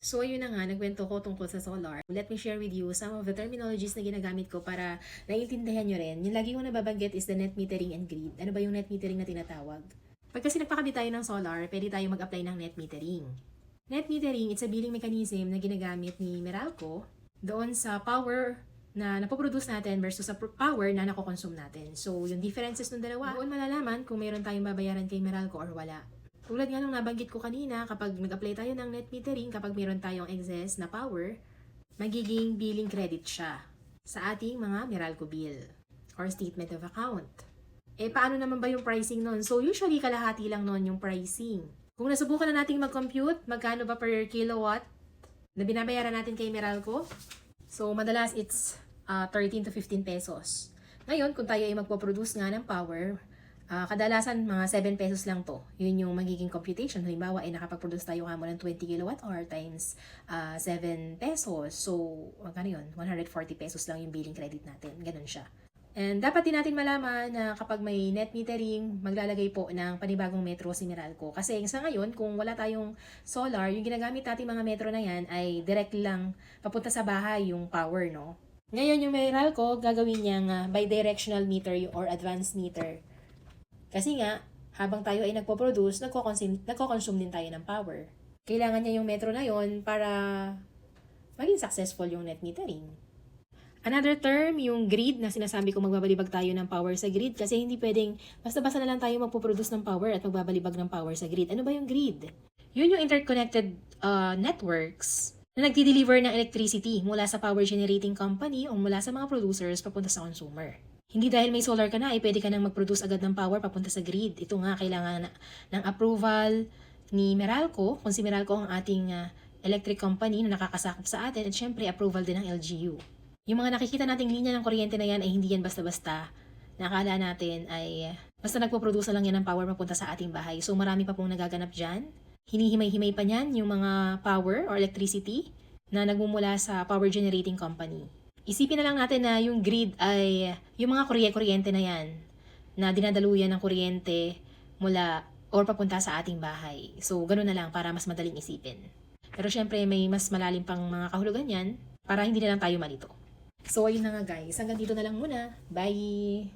So ayun na nga, nagkwento ko tungkol sa solar. Let me share with you some of the terminologies na ginagamit ko para naiintindihan nyo rin. Yung lagi ko nababanggit is the net metering and grid. Ano ba yung net metering na tinatawag? Pag kasi nagpakabit tayo ng solar, pwede tayo mag-apply ng net metering. Net metering, it's a billing mechanism na ginagamit ni Meralco doon sa power na napoproduce natin versus sa power na nakokonsume natin. So, yung differences ng dalawa, doon malalaman kung mayroon tayong babayaran kay Meralco or wala. Tulad nga nung nabanggit ko kanina, kapag nag-apply tayo ng net metering, kapag mayroon tayong excess na power, magiging billing credit siya sa ating mga Meralco bill or statement of account. Paano naman ba yung pricing nun? So, usually kalahati lang nun yung pricing. Kung nasubukan na nating mag-compute, magkano ba per kilowatt na binabayaran natin kay Meralco? So, madalas it's 13 to 15 pesos. Ngayon, kung tayo ay magpo-produce nga ng power, kadalasan mga 7 pesos lang to. Yun yung magiging computation. Halimbawa, ay nakapag-produce tayo kamo ng 20 kilowatt hour times 7 pesos. So, magkano yun? 140 pesos lang yung billing credit natin. Ganun siya. And dapat din natin malaman na kapag may net metering, maglalagay po ng panibagong metro si Meralco. Kasi sa ngayon, kung wala tayong solar, yung ginagamit natin mga metro na yan ay direct lang papunta sa bahay yung power, no? Ngayon, yung Meralco, gagawin niyang bidirectional meter or advanced meter. Kasi nga, habang tayo ay nagpo-produce, nagko-consume din tayo ng power. Kailangan niya yung metro na yon para maging successful yung net metering. Another term, yung grid na sinasabi ko magbabalibag tayo ng power sa grid kasi hindi pwedeng basta-basta na lang tayo magpo-produce ng power at magbabalibag ng power sa grid. Ano ba yung grid? Yun yung interconnected networks na nagdi-deliver ng electricity mula sa power generating company o mula sa mga producers papunta sa consumer. Hindi dahil may solar ka na, ay pwede ka nang mag-produce agad ng power papunta sa grid. Ito nga, kailangan ng approval ni Meralco, kung si Meralco ang ating electric company na nakakasakop sa atin, at syempre approval din ng LGU. Yung mga nakikita nating linya ng kuryente na yan ay hindi yan basta-basta. Nakala natin ay basta nagpo-produce lang yan ng power papunta sa ating bahay. So marami pa pong nagaganap dyan. Hinihimay-himay pa niyan yung mga power or electricity na nagmumula sa power generating company. Isipin na lang natin na yung grid ay yung mga kuryente na yan na dinadaluyan ng kuryente mula or papunta sa ating bahay. So, ganun na lang para mas madaling isipin. Pero syempre, may mas malalim pang mga kahulugan yan para hindi na lang tayo malito. So, ayun na nga guys. Hanggang dito na lang muna. Bye!